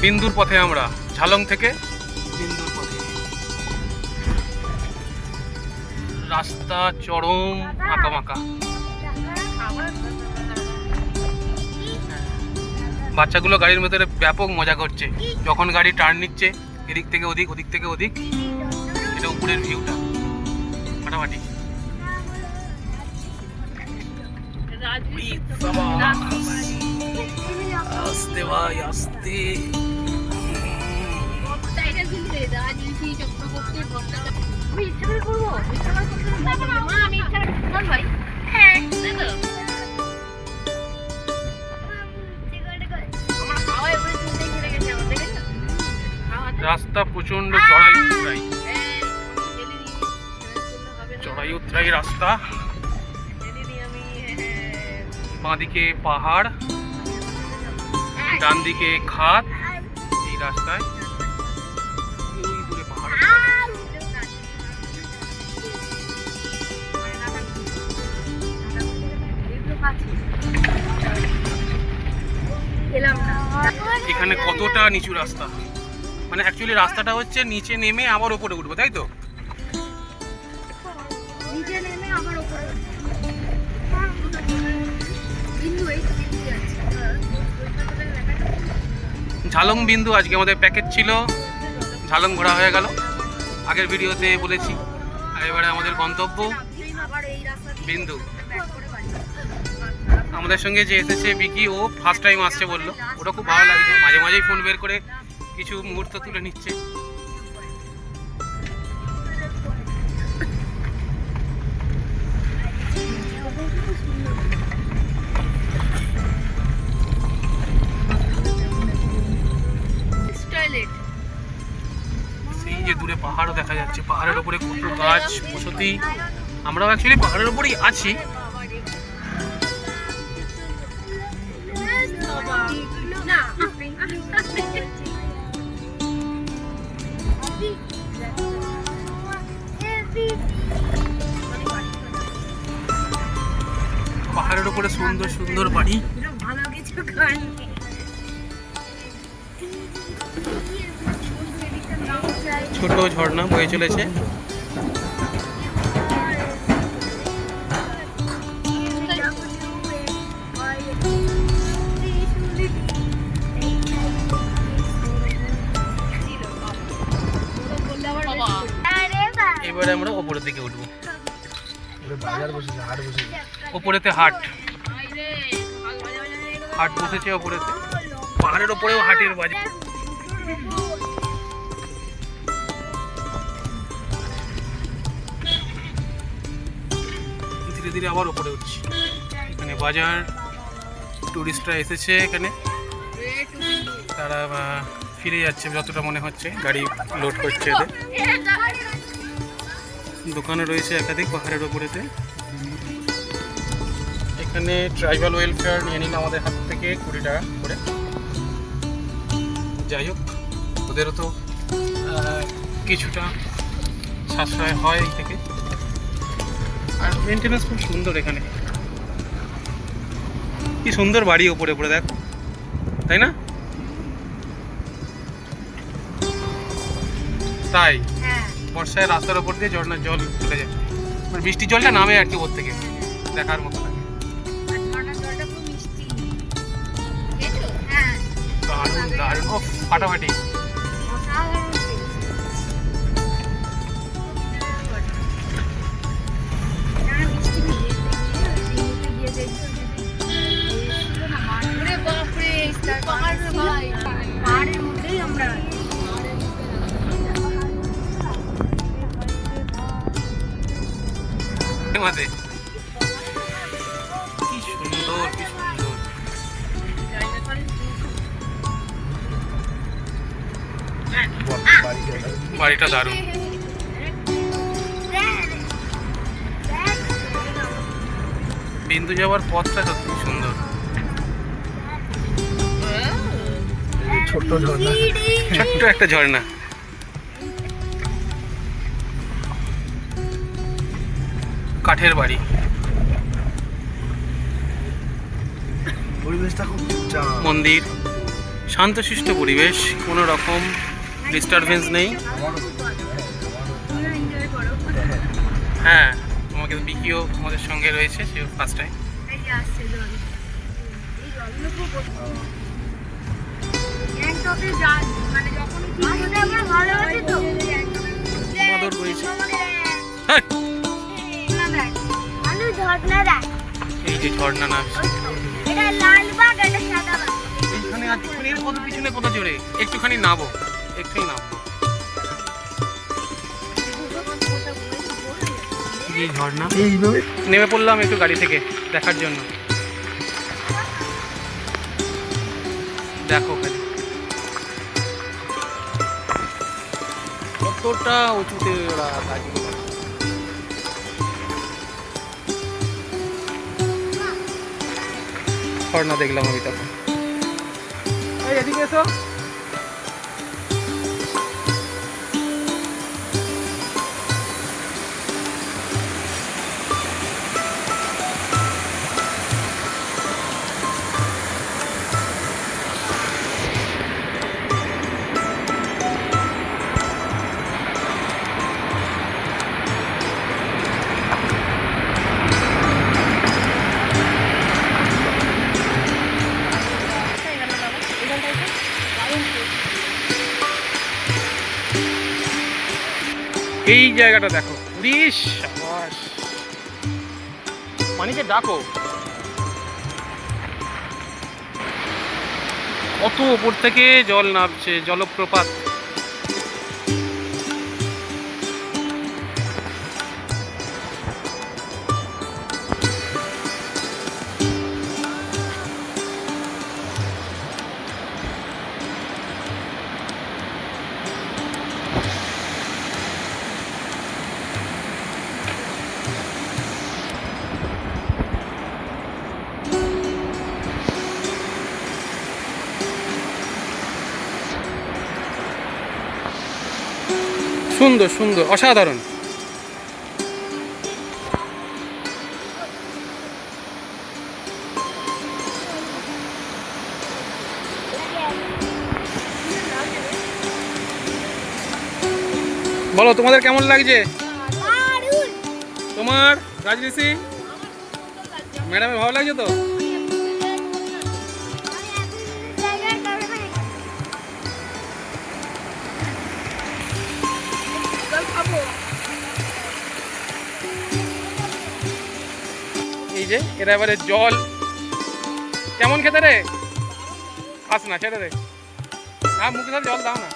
বিন্দুর পথে আমরা ঝালং থেকে বিন্দুর পথে। রাস্তা চরম আঁকাবাঁকা। বাচ্চাগুলো গাড়ির ভেতরে ব্যাপক মজা করছে, যখন গাড়ি টার্ন নিচ্ছে এদিক থেকে ওদিক, ওদিক থেকে ওদিক। এটা উপরের ভিউটা ফাটাফাটি। আস্তে ভাই আস্তে। রাস্তা প্রচন্ড চড়াই উতরাই, চড়াই উতরাই রাস্তা। বাঁদিকে পাহাড়, ডান দিকে খাদ। এই রাস্তায় ওই দূরে পাহাড়। এখানে কতটা নিচু রাস্তা, মানে অ্যাকচুয়ালি রাস্তাটা হচ্ছে নিচে নেমে আবার উপরে উঠবো, তাই তো? ঝালং বিন্দু আজকে আমাদের প্যাকেজ ছিল। ঝালং ঘোরা হয়ে গেল, আগের ভিডিওতে বলেছি। আর এবারে আমাদের গন্তব্য বিন্দু। আমাদের সঙ্গে যে এসেছে বিকি, ও ফার্স্ট টাইম আসছে বললো। ওটা খুব ভালো লাগছে, মাঝে মাঝেই ফোন বের করে কিছু মুহূর্ত তুলে নিচ্ছে। সেই যে দূরে পাহাড়ও দেখা যাচ্ছে, পাহাড়ের উপরে কত গাছ বসতি। আমরাও অ্যাকচুয়ালি পাহাড়ের উপরেই আছি। পাহাড়ের উপরে সুন্দর সুন্দর বাড়ি। ছোট ঝর্ণা বয়ে চলেছে। এবারে আমরা ওপরের দিকে উঠবো। ওপরেতে হাট হাট বসেছে ওপরেতে। পাহাড়ের ওপরেও হাটের বাজার। ধীরে ধীরে আবার ওপরে উঠছি। এখানে বাজার, টুরিস্টরা এসেছে এখানে, তারা ফিরে যাচ্ছে যতটা মনে হচ্ছে। গাড়ি লোড করছে এদের। দোকানে রয়েছে একাধিক পাহাড়ের ওপরেতে। এখানে ট্রাইবাল ওয়েলফেয়ার নিয়ে নিল আমাদের হাত থেকে 20 টাকা করে। যাই হোক, ওদেরও তো কিছুটা সাশ্রয় হয় এই থেকে। আর মেনটেন্যান্স খুব সুন্দর এখানে। কি সুন্দর বাড়ি ওপরে ওপরে, দেখ, তাই না? তাই বর্ষায় রাস্তার ওপর দিয়ে ঝর্ণার জল চলে যায়, মানে বৃষ্টির জলটা নামে আর কি ওর থেকে, দেখার মতো লাগে। দারুণ দারুণ, ও ফাটাফাটি। কি সুন্দর, কি সুন্দর বাড়িটা, দারুণ। বিন্দু যাওয়ার পথটা সত্যি সুন্দর। ছোট্ট ঝর্ণা, ছোট্ট একটা ঝর্ণা। কাঠের বাড়ি। পরিবেশটা খুব মন্দির, শান্তশিষ্ট পরিবেশ, কোনো রকম ডিস্টারবেন্স নেই। হ্যাঁ, আমাকে বিকিও আমাদের সঙ্গে রয়েছে, সে ফার্স্ট টাইম। এই যে ঝর্ণা নামছে এখানে, এর কত পিছনে কত জোরে, একটুখানি নামবো, একটুখানি নামবো। এই ঝর্ণা, নেমে পড়লাম একটু গাড়ি থেকে দেখার জন্য। দেখো কতটা উঁচুতে ওরা গাছগুলো। ঝর্ণা দেখলাম আমি তখন। এই এদিকে এসো। এই জায়গাটা দেখো, পানিকে ডাকো, কত উপর থেকে জল নামছে, জলপ্রপাত। সুন্দর সুন্দর, অসাধারণ। বলো তোমাদের কেমন লাগছে? তোমার রাজনীতি ম্যাডামের ভালো লাগছে তো? এই যে এরা এবারে জল কেমন খেতে রে, আস না ছেড়ে দে, হ্যাঁ মুখে সাথে জল দাও না।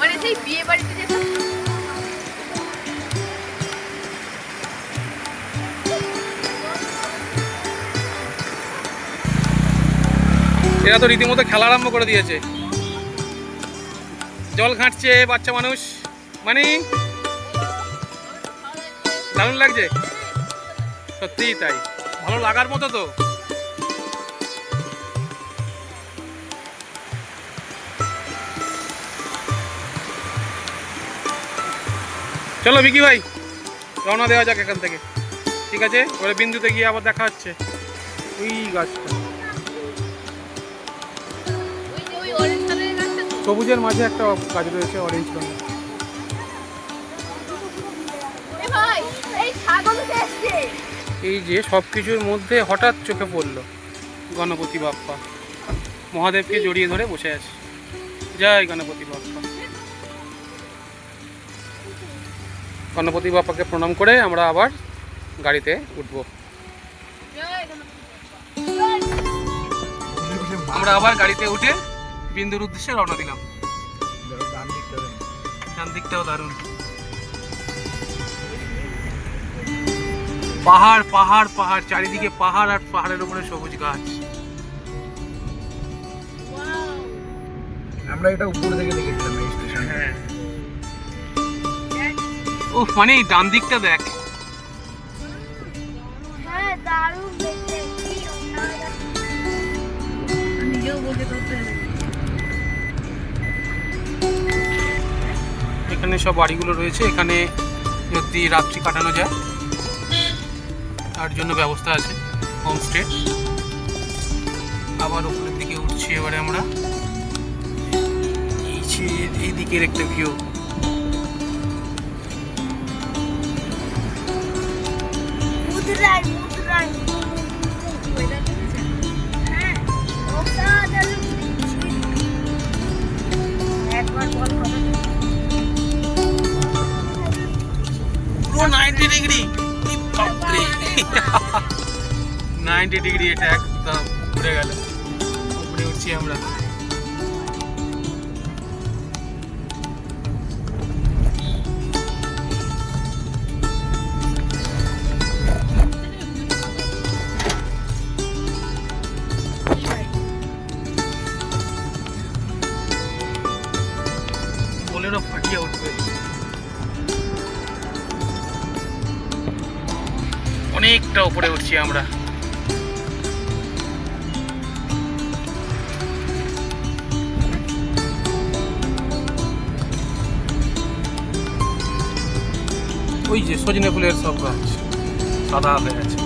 মানে সেই বিয়ে বাড়িতে যেটা এরা তো রীতিমতো খেলা আরম্ভ করে দিয়েছে, জল ঘাঁটছে বাচ্চা মানুষ, মানে দারুণ লাগছে, সত্যিই তাই, ভালো লাগার মতো তো। চলো বিকি ভাই, রওনা দেওয়া যাক এখান থেকে, ঠিক আছে? ওরা বিন্দুতে গিয়ে আবার দেখা হচ্ছে। ওই গাছটা সবুজের মাঝে একটা গাছ রয়েছে, অরেঞ্জ রঙের। এই যে সব কিছুর মধ্যে হঠাৎ চোখে পড়লো গণপতি বাপ্পা, মহাদেবকে জড়িয়ে ধরে বসে আছে। জয় গণপতি বাপ্পা। গণপতি বাপ্পাকে প্রণাম করে আমরা আবার গাড়িতে উঠবো। আমরা আবার গাড়িতে উঠে বিন্দুর উদ্দেশ্যে রওনা দিলাম। ডান দিকটাও দারুণ, পাহাড় পাহাড় পাহাড়, চারিদিকে পাহাড় আর পাহাড়ের উপরে সবুজ গাছ। আমরা এটা উপর থেকে দেখেছিলাম এই স্টেশন। হ্যাঁ ও মানে এই ডান দিকটা দেখ, হ্যাঁ দারুণ দেখতে কি ওনারা নিজেও বলতে করতে এখানে সব বাড়িগুলো রয়েছে। এখানে যদি রাত্রি কাটানো যায় তার জন্য ব্যবস্থা আছে, হোমস্টে। আবার উপরের দিকে উঠছি এবারে আমরা। এই দিকের একটা ভিউ, মুদ্রাই মুদ্রাই হ্যাঁ অসাধারণ একবার বল কত পুরো 90 ডিগ্রি, 90 ডিগ্রি, এটা একদম ঘুরে গেল। উপরে উঠছি আমরা। বোলেরো ফাটিয়ে উঠবে। অনেকটা উপরে উঠছি আমরা। ওই যে সজনে ফুলের সব গাছ সাদা হয়ে আছে,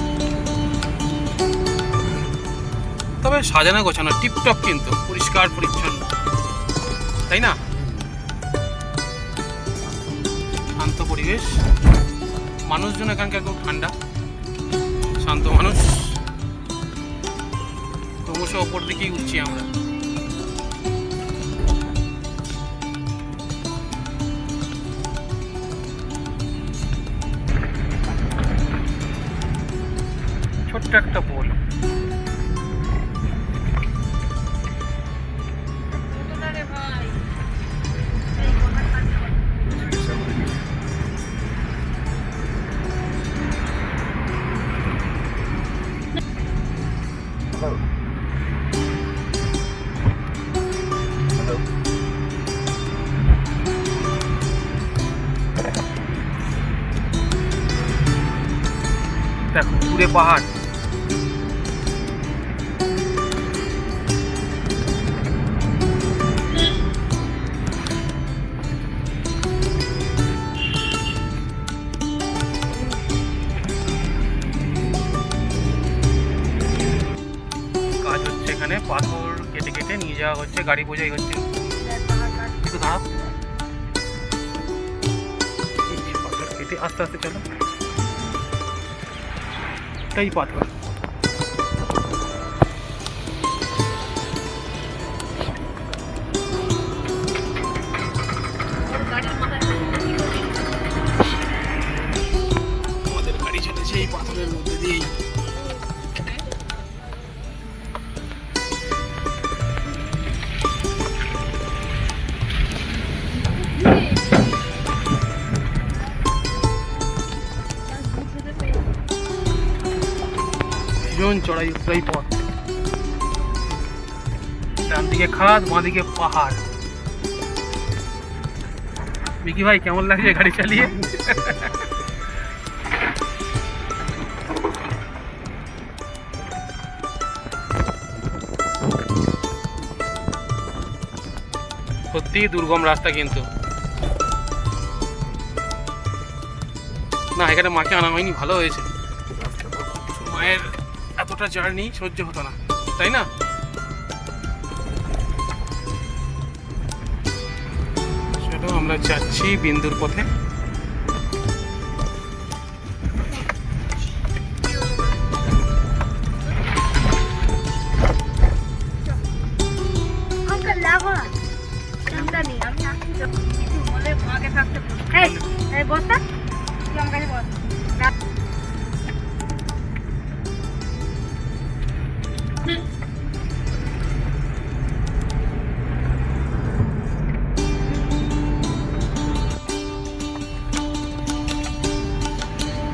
তবে সাজানো গোছানো টিপটপ, কিন্তু পরিষ্কার পরিচ্ছন্ন, তাই না? শান্ত পরিবেশ, মানুষজন এখানকার খুব ঠান্ডা শান্ত মানুষ। ক্রমশ ওপর দিকেই উঠছি আমরা। ছোট্ট একটা পোল, দেখো দূরে পাহাড়। কাজ হচ্ছে এখানে, পাথর কেটে কেটে নিয়ে যাওয়া হচ্ছে, গাড়ি বোঝাই হচ্ছে। একটু দাঁড়াও, এই যে পাথর কেটে আস্তে আস্তে চলো, এটাই পাথর। আমাদের গাড়ি চলেছে এই পাথরের মধ্যে দিয়েই। ভীষণ চড়াই উতরাই পথ, ডান দিকে খাদ, বাঁ দিকে পাহাড়। মিকি ভাই কেমন লাগছে গাড়ি চালিয়ে? সত্যি দুর্গম রাস্তা, কিন্তু না এখানে মাকে আনা হয়নি, ভালো হয়েছে। মায়ের এতটা জার্নি সহ্য হতো না, তাই না? চলো আমরা যাচ্ছি বিন্দুর পথে। আঙ্কেল লাগো না চিন্তা নেই আমি আসছি তো কিছু বলে মাকে থাকতে এই বস্তা তুই আমার কাছে বস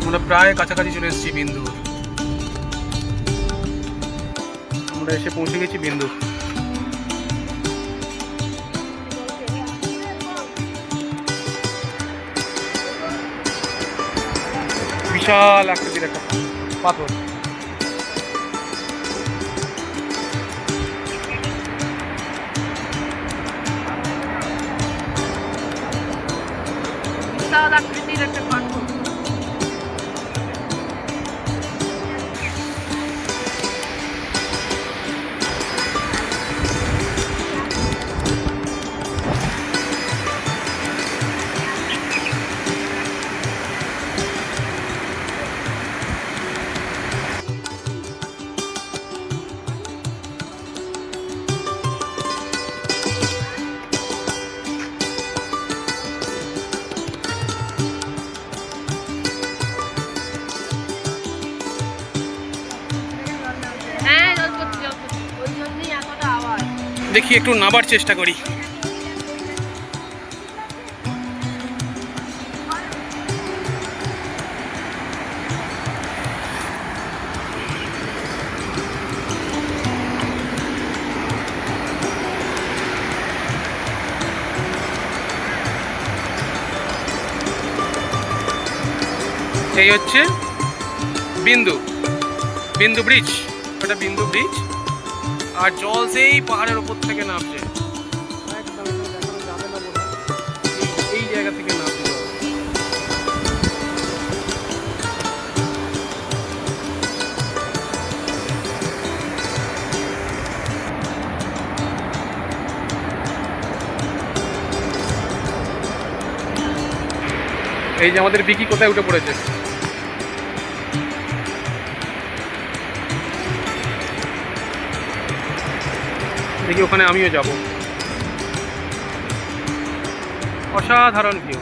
আমরা প্রায় কাছাকাছি চলে এসেছি বিন্দু। আমরা এসে পৌঁছে গেছি বিন্দু। বিশাল আকৃতির একটা পাথর। বিশাল আকৃতির একটা পাথর। হ্যাঁ, জল পড়ছে, জল পড়ছে। ওই জন্যই এতটা আওয়াজ। দেখি একটু নাবার চেষ্টা করি। এই হচ্ছে বিন্দু বিন্দু ব্রিজ, ওটা বিন্দু ব্রিজ। আর জল সেই পাহাড়ের ওপর থেকে নামছে, একদম দেখানো যাবে না বলে এই জায়গা থেকে নামছে। এই যে আমাদের বিকি কোথায় উঠে পড়েছে। দেখি ওখানে আমিও যাব। অসাধারণ ভিউ।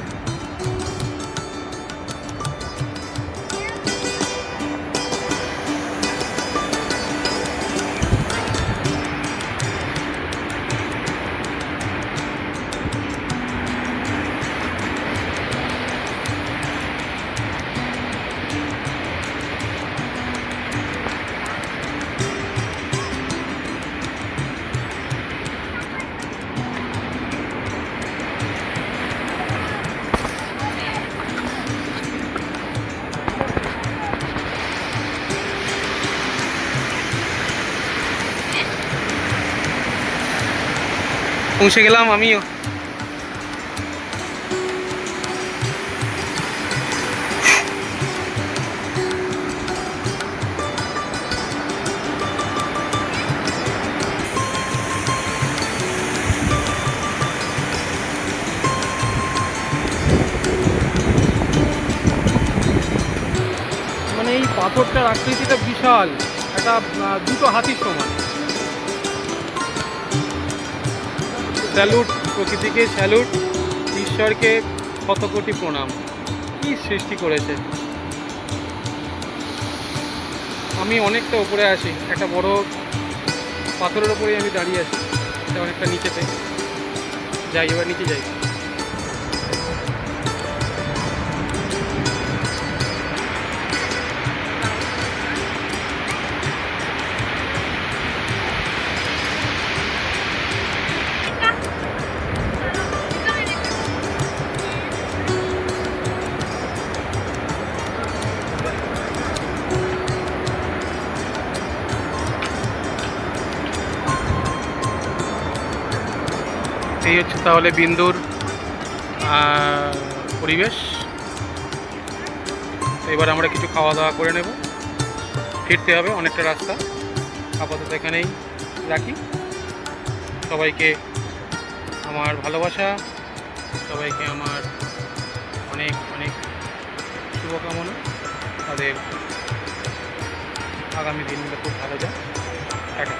পৌঁছে গেলাম আমিও। মানে এই পাথরটার আকৃতিটা বিশাল, একটা দুটো হাতির সমান। স্যালুট প্রকৃতিকে, স্যালুট ঈশ্বরকে, কত কোটি প্রণাম। কি সৃষ্টি করেছে। আমি অনেকটা উপরে আছি, একটা বড় পাথরের ওপরেই আমি দাঁড়িয়ে আছি, এটা অনেকটা নিচেতে। যাই, এবার নিচে যাই। এই হচ্ছে তাহলে বিন্দুর পরিবেশ। এবার আমরা কিছু খাওয়া দাওয়া করে নেব, ফিরতে হবে অনেকটা রাস্তা। আপাতত এখানেই রাখি। সবাইকে আমার ভালোবাসা, সবাইকে আমার অনেক অনেক শুভকামনা। তাদের আগামী দিনগুলো খুব ভালো যায়। টাটা।